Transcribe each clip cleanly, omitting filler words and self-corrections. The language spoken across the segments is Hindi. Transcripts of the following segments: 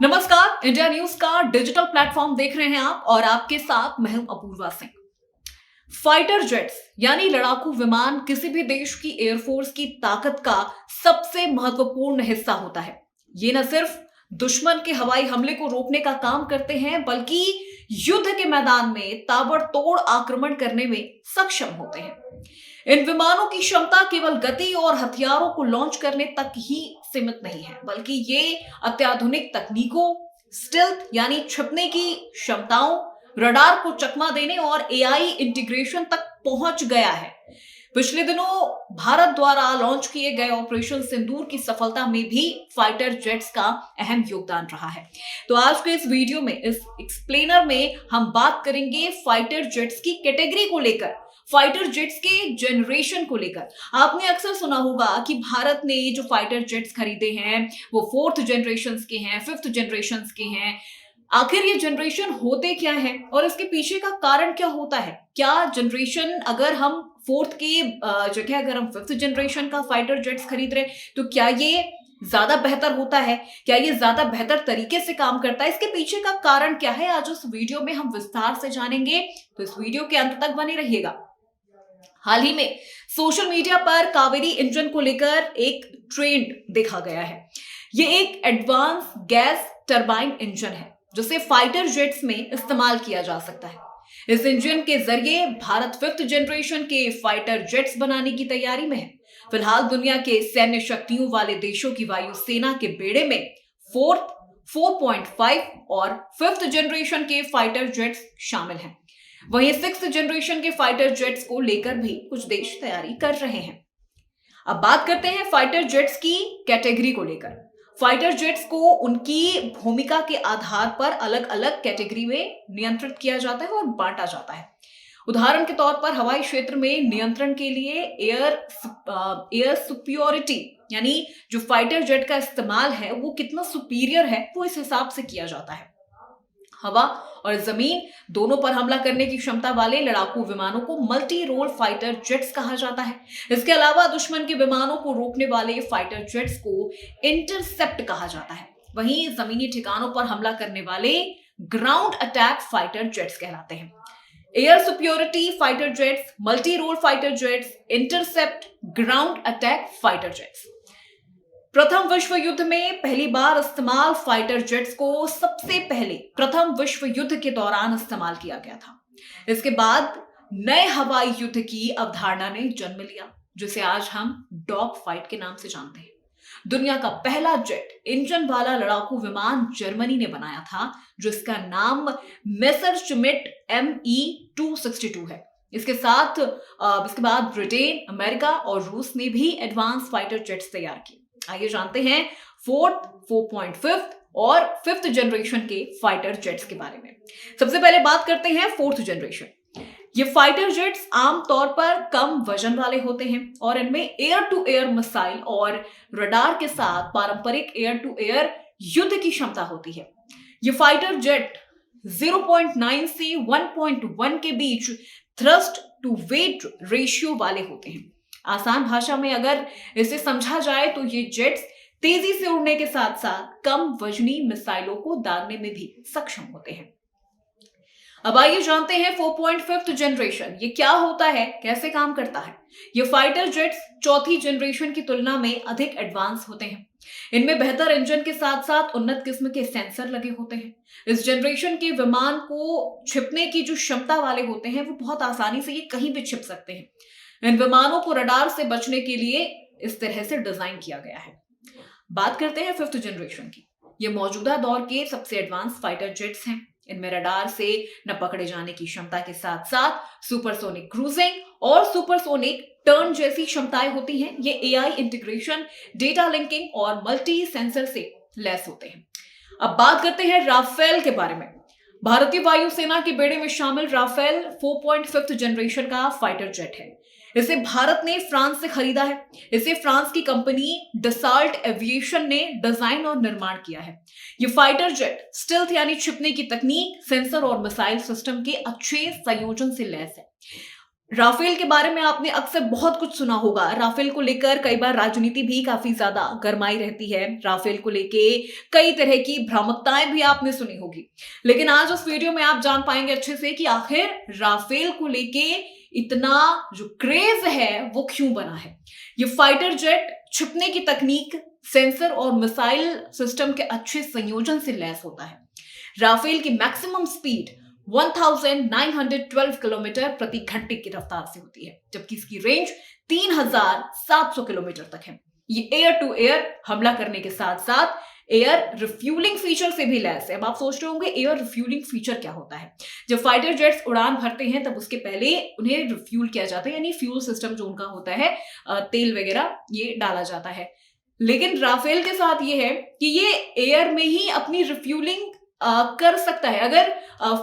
नमस्कार, इंडिया न्यूज का डिजिटल प्लेटफॉर्म देख रहे हैं आप और आपके साथ मैं हूं अपूर्वा सिंह। फाइटर जेट्स यानी लड़ाकू विमान किसी भी देश की एयरफोर्स की ताकत का सबसे महत्वपूर्ण हिस्सा होता है। ये न सिर्फ दुश्मन के हवाई हमले को रोकने का काम करते हैं, बल्कि युद्ध के मैदान में ताबड़तोड़ आक्रमण करने में सक्षम होते हैं। इन विमानों की क्षमता केवल गति और हथियारों को लॉन्च करने तक ही सीमित नहीं है, बल्कि ये अत्याधुनिक तकनीकों, स्टेल्थ यानी छिपने की क्षमताओं, रडार को चकमा देने और एआई इंटीग्रेशन तक पहुंच गया है। पिछले दिनों भारत द्वारा लॉन्च किए गए ऑपरेशन सिंदूर की सफलता में भी फाइटर जेट्स का अहम योगदान रहा है। तो आज के इस वीडियो में, इस एक्सप्लेनर में हम बात करेंगे फाइटर जेट्स की कैटेगरी को लेकर, फाइटर जेट्स के जनरेशन को लेकर। आपने अक्सर सुना होगा कि भारत ने जो फाइटर जेट्स खरीदे हैं वो 4th जनरेशन के हैं, 5th जनरेशन के हैं। आखिर ये जनरेशन होते क्या है और इसके पीछे का कारण क्या होता है? क्या जनरेशन, अगर हम 4th की जगह अगर हम 5th जनरेशन का फाइटर जेट्स खरीद रहे तो क्या ये ज्यादा बेहतर होता है? क्या ये ज्यादा बेहतर तरीके से काम करता है? इसके पीछे का कारण क्या है, आज उस वीडियो में हम विस्तार से जानेंगे, तो इस वीडियो के अंत तक बने रहिएगा। हाल ही में सोशल मीडिया पर कावेरी इंजन को लेकर एक ट्रेंड देखा गया है। ये एक एडवांस गैस टरबाइन इंजन है जिसे फाइटर जेट्स में इस्तेमाल किया जा सकता है। इस इंजन के जरिए भारत 5th जनरेशन के फाइटर जेट्स बनाने की तैयारी में है। फिलहाल दुनिया के सैन्य शक्तियों वाले देशों की वायुसेना के बेड़े में 4th, 4.5 और 5th जनरेशन के फाइटर जेट्स शामिल हैं। वहीं 6th जनरेशन के फाइटर जेट्स को लेकर भी कुछ देश तैयारी कर रहे हैं। अब बात करते हैं फाइटर जेट्स की कैटेगरी को लेकर। फाइटर जेट्स को उनकी भूमिका के आधार पर अलग अलग कैटेगरी में नियंत्रित किया जाता है और बांटा जाता है। उदाहरण के तौर पर हवाई क्षेत्र में नियंत्रण के लिए एयर सुपियोरिटी, यानी जो फाइटर जेट का इस्तेमाल है वो कितना सुपीरियर है, वो इस हिसाब से किया जाता है। हवा और जमीन दोनों पर हमला करने की क्षमता वाले लड़ाकू विमानों को मल्टी रोल फाइटर जेट्स कहा जाता है। इसके अलावा दुश्मन के विमानों को रोकने वाले फाइटर जेट्स को इंटरसेप्ट कहा जाता है। वहीं जमीनी ठिकानों पर हमला करने वाले ग्राउंड अटैक फाइटर जेट्स कहलाते हैं। Air superiority fighter jets, multi role fighter jets, intercept, ground attack fighter jets. प्रथम विश्व युद्ध में पहली बार इस्तेमाल फाइटर जेट्स को सबसे पहले प्रथम विश्व युद्ध के दौरान इस्तेमाल किया गया था। इसके बाद नए हवाई युद्ध की अवधारणा ने जन्म लिया, जिसे आज हम डॉग फाइट के नाम से जानते हैं। दुनिया का पहला जेट इंजन वाला लड़ाकू विमान जर्मनी ने बनाया था, जिसका नाम मेसरश्मिट ME-262 है। इसके बाद ब्रिटेन, अमेरिका और रूस ने भी एडवांस फाइटर जेट्स तैयार किए। आइए जानते हैं 4th, 4.5 और 5th जनरेशन के फाइटर जेट्स के बारे में। सबसे पहले बात करते हैं 4th जनरेशन। ये फाइटर जेट्स आमतौर पर कम वजन वाले होते हैं और इनमें एयर टू एयर मिसाइल और रडार के साथ पारंपरिक एयर टू एयर युद्ध की क्षमता होती है। ये फाइटर जेट 0.9 से 1.1 के बीच थ्रस्ट टू वेट रेशियो वाले होते हैं। आसान भाषा में अगर इसे समझा जाए तो ये जेट्स तेजी से उड़ने के साथ साथ कम वजनी मिसाइलों को दागने में भी सक्षम होते हैं। अब आइए जानते हैं 4.5 जनरेशन, ये क्या होता है, कैसे काम करता है। ये फाइटर जेट्स 4थी जनरेशन की तुलना में अधिक एडवांस होते हैं। इनमें बेहतर इंजन के साथ साथ उन्नत किस्म के सेंसर लगे होते हैं। इस जनरेशन के विमान को छिपने की जो क्षमता वाले होते हैं वो बहुत आसानी से ये कहीं भी छिप सकते हैं। इन विमानों को रडार से बचने के लिए इस तरह से डिजाइन किया गया है। बात करते हैं 5th जनरेशन की। ये मौजूदा दौर के सबसे एडवांस फाइटर जेट्स हैं। इनमें रडार से न पकड़े जाने की क्षमता के साथ साथ सुपरसोनिक क्रूजिंग और सुपरसोनिक टर्न जैसी क्षमताएं होती हैं। ये एआई इंटीग्रेशन, डेटा लिंकिंग और मल्टी सेंसर से लैस होते हैं। अब बात करते हैं राफेल के बारे में। भारतीय वायुसेना के बेड़े में शामिल राफेल 4.5 जनरेशन का फाइटर जेट है। इसे भारत ने फ्रांस से खरीदा है। इसे फ्रांस की कंपनी डसाल्ट एविएशन ने डिजाइन और निर्माण किया है। ये फाइटर जेट स्टेल्थ यानी छिपने की तकनीक, सेंसर और मिसाइल सिस्टम के अच्छे संयोजन से लैस है। राफेल के बारे में आपने अक्सर बहुत कुछ सुना होगा। राफेल को लेकर कई बार राजनीति भी काफी ज्यादा गरमाई रहती है। राफेल को लेके कई तरह की भ्रामकताएं भी आपने सुनी होगी। लेकिन आज उस वीडियो में आप जान पाएंगे अच्छे से कि आखिर राफेल को लेके इतना जो क्रेज है वो क्यों बना है। ये फाइटर जेट छिपने की तकनीक, सेंसर और मिसाइल सिस्टम के अच्छे संयोजन से लैस होता है। राफेल की मैक्सिमम स्पीड 1912 किलोमीटर प्रति घंटे की रफ्तार से होती है, जबकि इसकी रेंज 3700 किलोमीटर तक है। ये एयर टू एयर हमला करने के साथ साथ एयर रिफ्यूलिंग फीचर से भी लैस है। अब आप सोच रहे होंगे एयर रिफ्यूलिंग फीचर क्या होता है। जब फाइटर जेट्स उड़ान भरते हैं तब उसके पहले उन्हें रिफ्यूल किया जाता है, यानी फ्यूल सिस्टम जो उनका होता है, तेल वगैरह ये डाला जाता है। लेकिन राफेल के साथ ये है कि ये एयर में ही अपनी रिफ्यूलिंग कर सकता है। अगर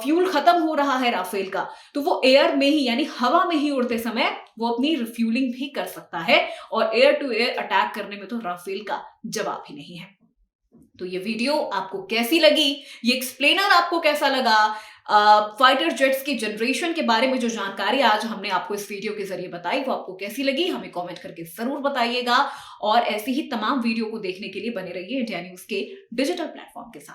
फ्यूल खत्म हो रहा है राफेल का, तो वो एयर में ही यानी हवा में ही उड़ते समय वो अपनी रिफ्यूलिंग भी कर सकता है। और एयर टू एयर अटैक करने में तो राफेल का जवाब ही नहीं है। तो ये वीडियो आपको कैसी लगी, ये एक्सप्लेनर आपको कैसा लगा, फाइटर जेट्स की जनरेशन के बारे में जो जानकारी आज हमने आपको इस वीडियो के जरिए बताई वो आपको कैसी लगी, हमें कमेंट करके जरूर बताइएगा। और ऐसी ही तमाम वीडियो को देखने के लिए बने रहिए इंडिया न्यूज के डिजिटल प्लेटफॉर्म के साथ।